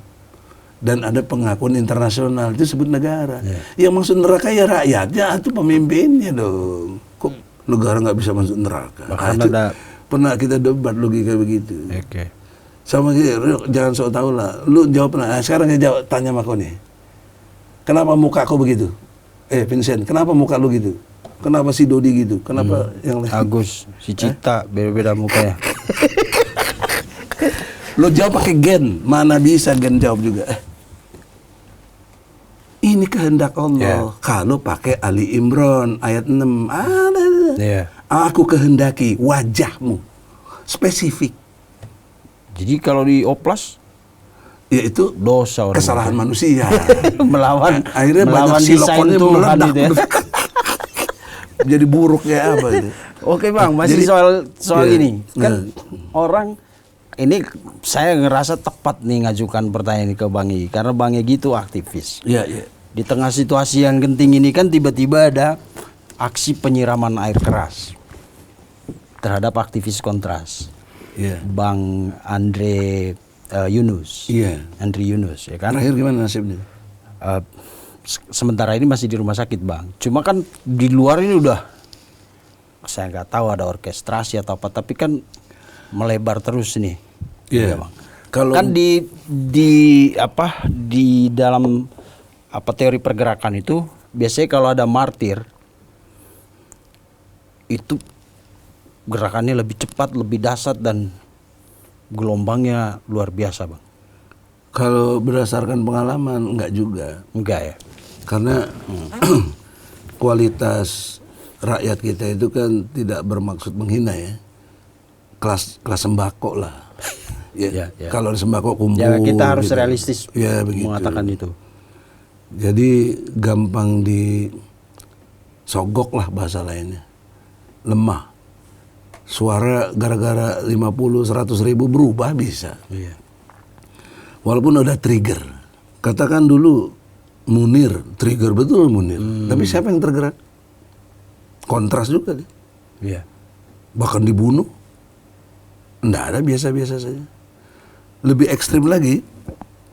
Speaker 1: dan ada pengakuan internasional, itu disebut negara. Yang masuk neraka ya rakyatnya, itu pemimpinnya dong. Kok negara nggak bisa masuk neraka? Nah, pernah kita debat logika begitu. Sama gitu, jangan sok tahu lah. Lu jawab, sekarang saya jawab, tanya sama kau nih. Kenapa muka kau begitu? Vincent, kenapa muka lu gitu? Kenapa si Dodi gitu? Kenapa yang lain?
Speaker 2: Agus, si Cita, beda-beda mukanya.
Speaker 1: Lu jawab pakai gen, mana bisa gen jawab juga. Ini kehendak Allah. Kalau pakai Ali Imran ayat 6, aku kehendaki wajahmu spesifik.
Speaker 2: Jadi kalau di oplas,
Speaker 1: yaitu
Speaker 2: dosa orang
Speaker 1: kesalahan manusia.
Speaker 2: melawan
Speaker 1: Akhirnya
Speaker 2: melawan
Speaker 1: banyak
Speaker 2: desain
Speaker 1: silokonnya
Speaker 2: Tuhan
Speaker 1: meledak.
Speaker 2: itu ya.
Speaker 1: Jadi buruk ya apa itu.
Speaker 2: Oke Bang, masih
Speaker 1: Jadi,
Speaker 2: soal ini kan orang ini saya ngerasa tepat nih ngajukan pertanyaan ini ke Bang Egy karena Bang Egy itu aktivis.
Speaker 1: Iya.
Speaker 2: Di tengah situasi yang genting ini kan tiba-tiba ada aksi penyiraman air keras terhadap aktivis Kontras. Bang Andre Yunus. Andre Yunus ya kan.
Speaker 1: Terakhir gimana nasibnya?
Speaker 2: Sementara ini masih di rumah sakit Bang. Cuma kan di luar ini udah saya nggak tahu ada orkestrasi atau apa, tapi kan melebar terus nih.
Speaker 1: Iya
Speaker 2: Bang.
Speaker 1: Kalau
Speaker 2: Kan di dalam teori pergerakan itu biasanya kalau ada martir itu gerakannya lebih cepat, lebih dahsyat dan gelombangnya luar biasa Bang.
Speaker 1: kalau berdasarkan pengalaman enggak juga.
Speaker 2: Enggak ya?
Speaker 1: Karena kualitas rakyat kita itu kan tidak bermaksud menghina ya. Kelas sembako lah. Ya. Kalau sembako kumpul.
Speaker 2: Ya kita harus
Speaker 1: gitu.
Speaker 2: realistis
Speaker 1: mengatakan
Speaker 2: mengatakan itu.
Speaker 1: Jadi gampang disogok lah bahasa lainnya. Lemah. Suara gara-gara 50-100 ribu berubah bisa. Walaupun ada trigger. Katakan dulu Munir, trigger betul Munir. Tapi siapa yang tergerak? Kontras juga dia. Bahkan dibunuh. Nggak ada, biasa-biasa saja. Lebih ekstrim lagi,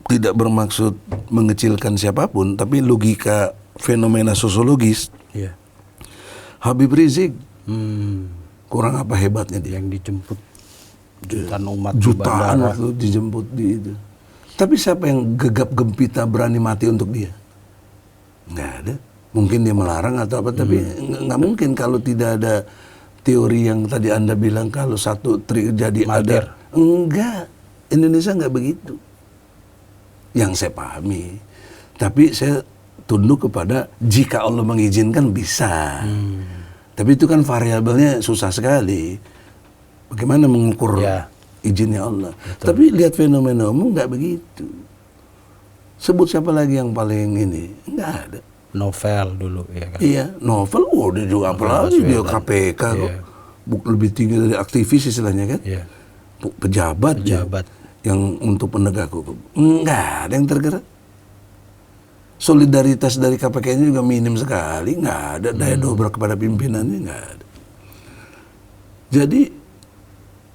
Speaker 1: tidak bermaksud mengecilkan siapapun, tapi logika fenomena sosiologis. Habib Rizik. Kurang apa hebatnya dia?
Speaker 2: Yang dijemput jutaan umat
Speaker 1: Jutaan waktu dijemput di itu. Tapi siapa yang gegap gempita berani mati untuk dia? Nggak ada. Mungkin dia melarang atau apa, tapi nggak mungkin kalau tidak ada teori yang tadi Anda bilang kalau satu jadi
Speaker 2: martir.
Speaker 1: Ada. Enggak. Indonesia nggak begitu. Yang saya pahami. Tapi saya tunduk kepada jika Allah mengizinkan bisa. Tapi itu kan variabelnya susah sekali. Bagaimana mengukur izinnya Allah? Betul. Tapi lihat fenomena umum nggak begitu. Sebut siapa lagi yang paling ini? Nggak ada.
Speaker 2: Novel dulu ya kan?
Speaker 1: Iya, Novel. Dia juga apalagi dia KPK kok. Lebih tinggi dari aktivis istilahnya kan? Pejabat. Yang untuk penegak hukum. Nggak ada yang tergerak. Solidaritas dari KPK-nya juga minim sekali, nggak ada daya dobrak kepada pimpinannya, nggak ada. Jadi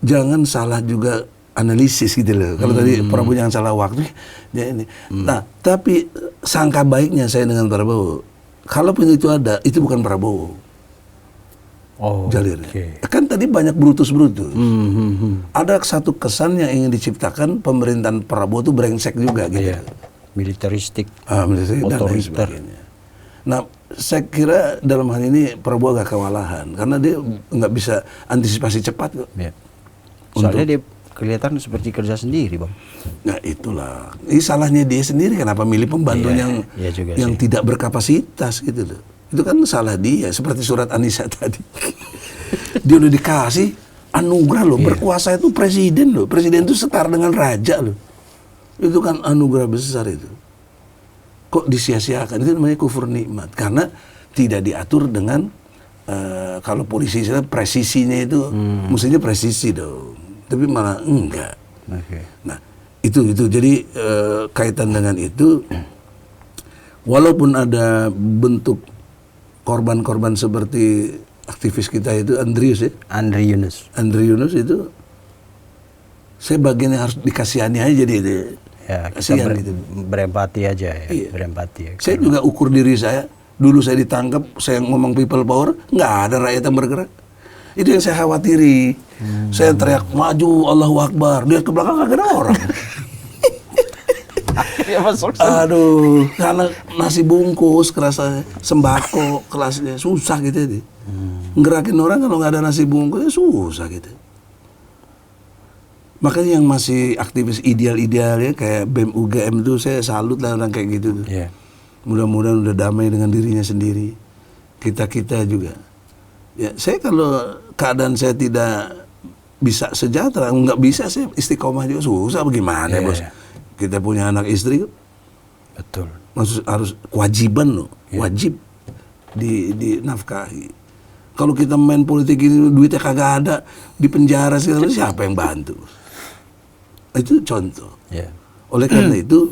Speaker 1: jangan salah juga analisis gitu loh. Kalau tadi Prabowo jangan salah waktu, ya ini. Nah, tapi sangka baiknya saya dengan Prabowo, kalaupun itu ada, itu bukan Prabowo. jalirnya.
Speaker 2: Oke.
Speaker 1: Kan tadi banyak brutus-brutus. Ada satu kesan yang ingin diciptakan pemerintahan Prabowo itu brengsek juga gitu.
Speaker 2: Iya. Militeristik,
Speaker 1: Militer dan lain
Speaker 2: otoriter.
Speaker 1: sebagainya. Nah, saya kira dalam hal ini Prabowo agak kewalahan karena dia nggak bisa antisipasi cepat kok.
Speaker 2: Iya. Soalnya dia kelihatan seperti kerja sendiri, Bang.
Speaker 1: Nah itulah, ini salahnya dia sendiri kenapa milih pembantu
Speaker 2: Iya, iya juga
Speaker 1: yang
Speaker 2: sih.
Speaker 1: tidak berkapasitas gitu loh. Itu kan salah dia, seperti surat Anissa tadi. Dia udah dikasih anugerah loh, berkuasa itu presiden loh. Presiden itu setara dengan raja loh. Itu kan anugerah besar itu. Kok disia-siakan? Itu namanya kufur nikmat. Karena tidak diatur dengan kalau polisi saya presisinya itu mestinya presisi dong. Tapi malah enggak.
Speaker 2: Oke.
Speaker 1: Nah, itu jadi kaitan dengan itu walaupun ada bentuk korban-korban seperti aktivis kita itu Andrius ya.
Speaker 2: Andri Yunus
Speaker 1: itu saya bagian yang harus dikasihani aja jadi itu.
Speaker 2: ya, kita
Speaker 1: Kasihan gitu.
Speaker 2: berempati aja ya,
Speaker 1: Iya.
Speaker 2: berempati ya.
Speaker 1: Saya juga ukur diri saya. Dulu saya ditangkap, saya ngomong people power, nggak ada rakyat yang bergerak. Itu yang saya khawatiri. Saya teriak maju Allahu Akbar, lihat ke belakang nggak ada orang. Aduh, karena nasi bungkus kerasa sembako kelasnya susah gitu ya. Ngerakin orang kalau nggak ada nasi bungkus ya susah gitu. Makanya yang masih aktivis ideal-ideal ya kayak BEM UGM itu saya salut lah orang kayak gitu tuh.
Speaker 2: Iya.
Speaker 1: Mudah-mudahan udah damai dengan dirinya sendiri. Kita juga. Ya, saya kalau keadaan saya tidak bisa sejahtera, nggak bisa saya istiqomah juga susah bagaimana
Speaker 2: Iya,
Speaker 1: bos.
Speaker 2: iya.
Speaker 1: Kita punya anak istri,
Speaker 2: Betul.
Speaker 1: maksud harus kewajiban loh,
Speaker 2: Iya.
Speaker 1: wajib dinafkahi. Kalau kita main politik ini duitnya kagak ada, di penjara segala macam, siapa yang bantu? Itu contoh.
Speaker 2: Ya.
Speaker 1: Oleh karena itu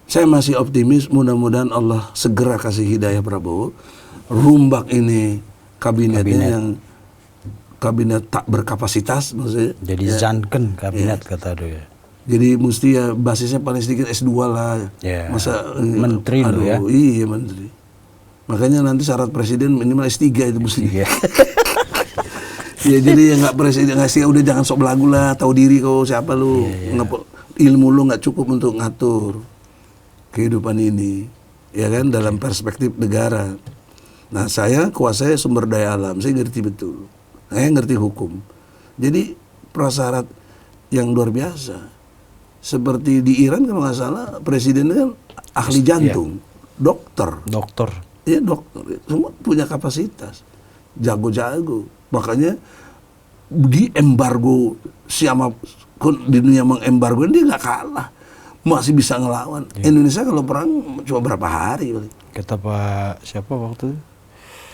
Speaker 1: saya masih optimis mudah-mudahan Allah segera kasih hidayah Prabowo. Rumbak ini kabinetnya yang kabinet tak berkapasitas maksudnya.
Speaker 2: Jadi zanken kabinet kata dia.
Speaker 1: Jadi mesti ya basisnya paling sedikit S2 lah.
Speaker 2: Ya.
Speaker 1: Masa
Speaker 2: Menteri lu ya.
Speaker 1: Iya menteri. Makanya nanti syarat presiden minimal S3 itu mesti.
Speaker 2: Iya.
Speaker 1: Ya jadi ya nggak presiden ngasih udah jangan sok belagu lah, tahu diri kau siapa lu. Ilmu lu nggak cukup untuk ngatur kehidupan ini. Ya kan dalam perspektif negara. Nah, saya kuasai sumber daya alam, saya ngerti betul. Saya ngerti hukum. Jadi prasyarat yang luar biasa. Seperti di Iran kalau nggak salah presidennya kan ahli jantung, dokter.
Speaker 2: Dokter.
Speaker 1: Iya dokter, semua punya kapasitas, jago-jago. Makanya di embargo siapa di dunia mengembargo dia nggak kalah, masih bisa ngelawan. Indonesia kalau perang cuma berapa hari?
Speaker 2: Kata Pak siapa waktu itu?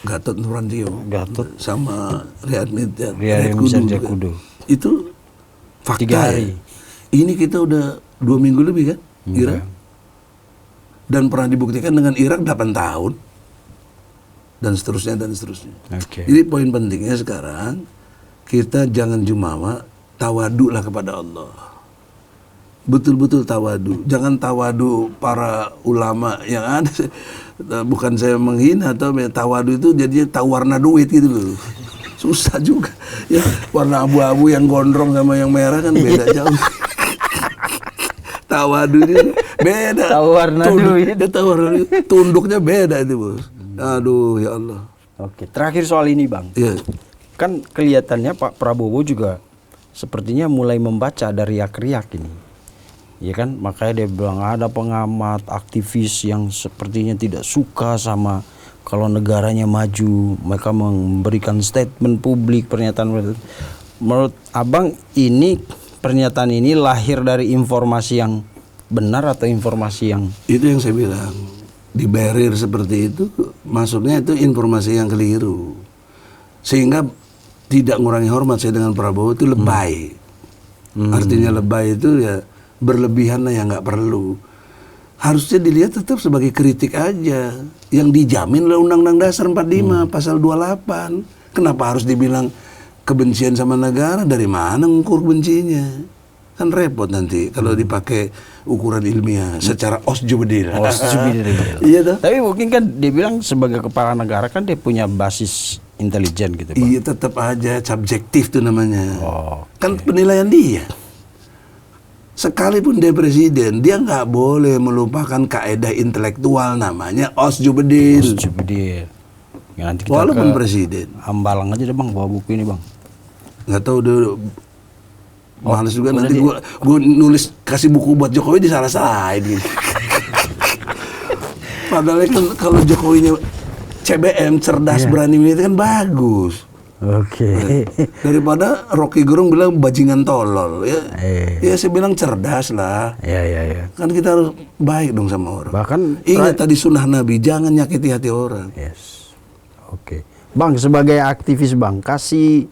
Speaker 1: Gatot Nurmantio,
Speaker 2: Gatot.
Speaker 1: sama Riyad
Speaker 2: Riyad Kudu.
Speaker 1: Itu fakta
Speaker 2: 3 hari.
Speaker 1: ya. Ini kita udah 2 minggu lebih kan, Irak. Dan pernah dibuktikan dengan Irak 8 tahun. Dan seterusnya.
Speaker 2: Oke.
Speaker 1: Jadi poin pentingnya sekarang kita jangan jumawa, tawadulah kepada Allah. Betul-betul tawadu. Jangan tawadu para ulama yang ada. Bukan saya menghina atau tawadu itu jadinya tahu warna duit gitu loh. Susah juga. Ya, warna abu-abu yang gondrong sama yang merah kan beda jauh. Tawadu itu beda.
Speaker 2: Tahu warna duit.
Speaker 1: Dia tahu warna duit. Tunduknya beda itu, Bos. Aduh, ya Allah.
Speaker 2: Oke, terakhir soal ini, Bang.
Speaker 1: Iya.
Speaker 2: Kan kelihatannya Pak Prabowo juga sepertinya mulai membaca dari riak-riak ini. Ya kan, makanya dia bilang ada pengamat, aktivis yang sepertinya tidak suka sama kalau negaranya maju, mereka memberikan statement publik, pernyataan. Menurut Abang ini pernyataan ini lahir dari informasi yang benar atau informasi yang
Speaker 1: Itu yang saya bilang. Di barrier seperti itu masuknya itu informasi yang keliru. Sehingga tidak mengurangi hormat saya dengan Prabowo itu lebay. Artinya lebay itu ya berlebihan lah yang nggak perlu. Harusnya dilihat tetap sebagai kritik aja yang dijamin oleh Undang-Undang Dasar 45 pasal 28. Kenapa harus dibilang kebencian sama negara? Dari mana ngukur bencinya? Kan repot nanti kalau dipakai ukuran ilmiah secara osjubedil. Iya toh?
Speaker 2: Tapi mungkin kan dia bilang sebagai kepala negara kan dia punya basis intelijen gitu, Bang.
Speaker 1: Iya, tetap aja subjektif tuh namanya.
Speaker 2: Oh,
Speaker 1: Kan penilaian dia. Sekalipun dia presiden, dia nggak boleh melupakan kaedah intelektual namanya osjubedil.
Speaker 2: Osjubedil. Ya, nanti kita
Speaker 1: Walaupun
Speaker 2: ke
Speaker 1: presiden.
Speaker 2: Hambalang aja deh, Bang, bawa buku ini, Bang.
Speaker 1: Nggak tahu dulu. Males juga nanti gue nulis kasih buku buat Jokowi disalah-salahin gitu. Padahal kan kalau Jokowinya CBM, cerdas, berani milih, itu kan bagus.
Speaker 2: Oke.
Speaker 1: Daripada Rocky Gerung bilang bajingan tolol ya. Ya saya bilang cerdas lah.
Speaker 2: Iya.
Speaker 1: Kan kita harus baik dong sama orang.
Speaker 2: Bahkan
Speaker 1: Ingat tadi sunnah Nabi, jangan nyakiti hati orang.
Speaker 2: Yes. Oke. Bang, sebagai aktivis, Bang, kasih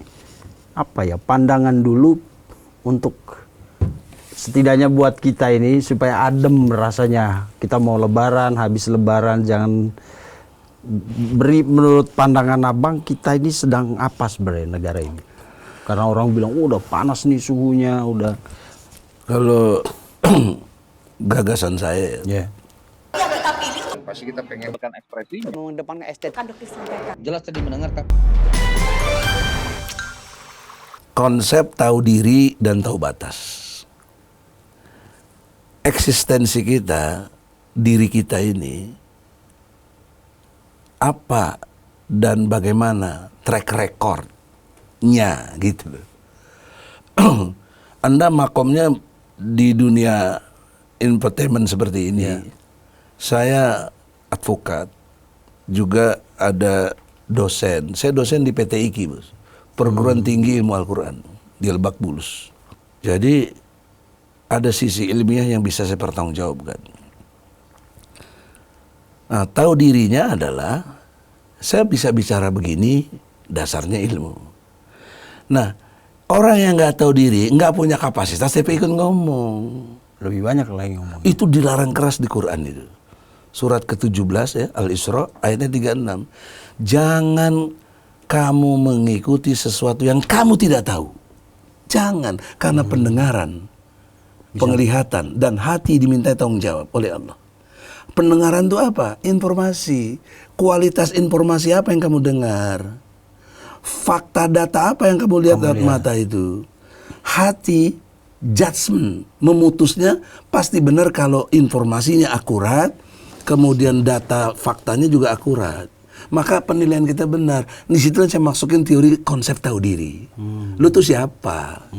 Speaker 2: apa ya, pandangan dulu untuk setidaknya buat kita ini supaya adem rasanya. Kita mau lebaran, habis lebaran jangan beri, menurut pandangan Abang, kita ini sedang apa sebenarnya negara ini? Karena orang bilang, udah panas nih suhunya, udah.
Speaker 1: Kalau gagasan saya
Speaker 2: Ya.
Speaker 5: Pasti kita pengen kan ekspresinya.
Speaker 8: mengedepankan estetika.
Speaker 5: Jelas tadi mendengarkan.
Speaker 1: konsep tahu diri dan tahu batas. Eksistensi kita, diri kita ini, apa dan bagaimana track recordnya gitu loh. Anda makomnya di dunia infotainment seperti ini. Saya advokat, juga ada dosen. Saya dosen di PT IKI, Bos. Perguruan Tinggi Ilmu Al-Quran di Lebak Bulus. Jadi ada sisi ilmiah yang bisa saya pertanggungjawabkan. Nah, tahu dirinya adalah saya bisa bicara begini, dasarnya ilmu. Nah, orang yang nggak tahu diri, nggak punya kapasitas, tapi ikut ngomong.
Speaker 2: Lebih banyak lagi ngomong.
Speaker 1: Itu dilarang keras di Quran itu. Surat ke-17 ya, Al-Isra ayatnya 36. Jangan kamu mengikuti sesuatu yang kamu tidak tahu. Jangan, karena pendengaran, penglihatan, dan hati diminta tanggung jawab oleh Allah. Pendengaran itu apa? Informasi. Kualitas informasi apa yang kamu dengar? Fakta data apa yang kamu lihat lewat mata itu? Hati, judgment, memutusnya pasti benar kalau informasinya akurat, kemudian data faktanya juga akurat. Maka penilaian kita benar. Di situ saya masukin teori konsep tahu diri. Lu tuh siapa?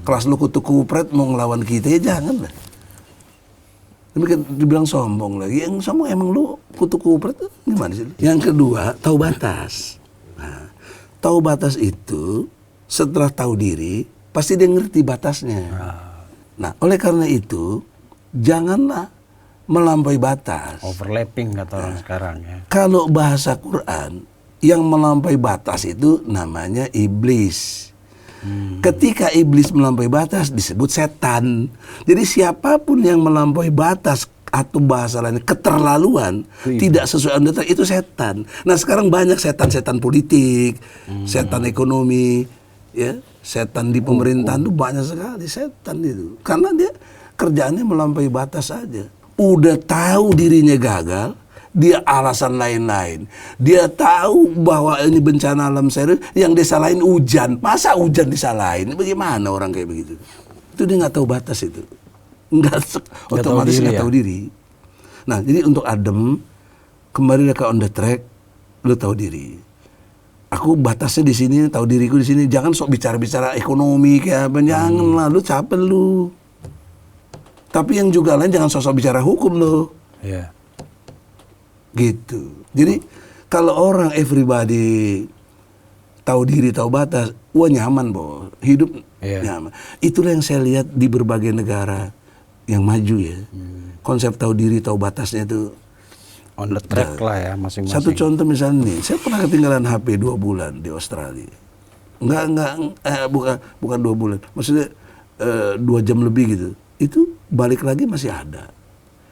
Speaker 1: Kelas lu kutu kupret mau ngelawan kita, ya jangan lah. Tapi kan dibilang sombong lagi. Yang sombong emang lu kutu kupret, gimana sih? Yang kedua, tahu batas. Nah, tahu batas itu setelah tahu diri, pasti dia ngerti batasnya. Nah, oleh karena itu, janganlah melampaui batas.
Speaker 2: Overlapping kata orang sekarang ya.
Speaker 1: Kalau bahasa Quran, yang melampaui batas itu namanya iblis. Ketika iblis melampaui batas disebut setan. Jadi siapapun yang melampaui batas atau bahasa lain keterlaluan, tidak sesuai dengan itu setan. Nah sekarang banyak setan-setan politik, setan ekonomi, ya, setan di pemerintahan itu banyak sekali setan itu. Karena dia kerjaannya melampaui batas saja. Udah tahu dirinya gagal, dia alasan lain-lain. Dia tahu bahwa ini bencana alam serius, yang disalahin hujan. Masa hujan disalahin? Bagaimana orang kayak begitu? Itu dia nggak tahu batas itu. Otomatis nggak tahu diri. Nah, jadi untuk adem, kembali ke on the track, lu tahu diri. Aku batasnya di sini, tahu diriku di sini. Jangan sok bicara-bicara ekonomi kayak apa, jangan lah, lu capek lu. Tapi yang juga lain jangan sosok bicara hukum lo.
Speaker 2: Iya.
Speaker 1: Gitu. Jadi kalau orang everybody tahu diri, tahu batas, wah nyaman, Bo. Hidup nyaman. Itulah yang saya lihat di berbagai negara yang maju ya. Konsep tahu diri, tahu batasnya itu
Speaker 2: On the track lah ya masing-masing.
Speaker 1: Satu contoh misalnya nih, saya pernah ketinggalan HP 2 bulan di Australia. Bukan 2 bulan. Maksudnya 2 jam lebih gitu. Itu balik lagi masih ada.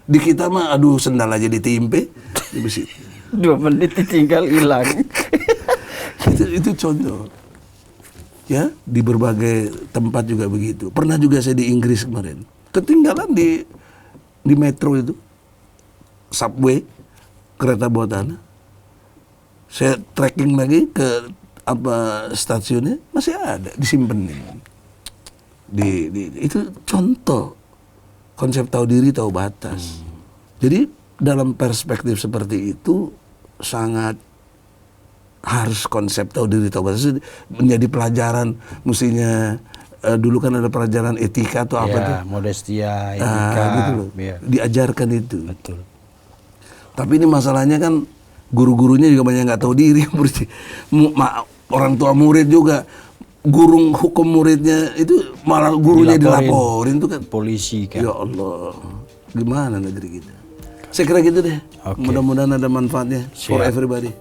Speaker 1: Di kita mah aduh sendal aja ditimpe di besi.
Speaker 2: 2 menit tinggal hilang.
Speaker 1: itu contoh. Ya, di berbagai tempat juga begitu. Pernah juga saya di Inggris kemarin. Ketinggalan di metro itu. Subway, kereta bawah tanah. Saya tracking lagi ke stasiunnya, masih ada, disimpenin. Itu contoh konsep tahu diri, tahu batas. Jadi dalam perspektif seperti itu sangat harus konsep tahu diri, tahu batas menjadi pelajaran. Mestinya dulu kan ada pelajaran etika atau apa tuh?
Speaker 2: Modestia, etika,
Speaker 1: Gitu loh.
Speaker 2: ya.
Speaker 1: Diajarkan itu.
Speaker 2: Betul.
Speaker 1: Tapi ini masalahnya kan guru-gurunya juga banyak nggak tahu diri. Orang tua murid juga, guru hukum muridnya itu malah gurunya dilaporin tuh kan.
Speaker 2: Polisi kan.
Speaker 1: Ya Allah, gimana negeri kita? Saya kira gitu deh.
Speaker 2: Oke.
Speaker 1: Mudah-mudahan ada manfaatnya for
Speaker 2: Siap.
Speaker 1: everybody.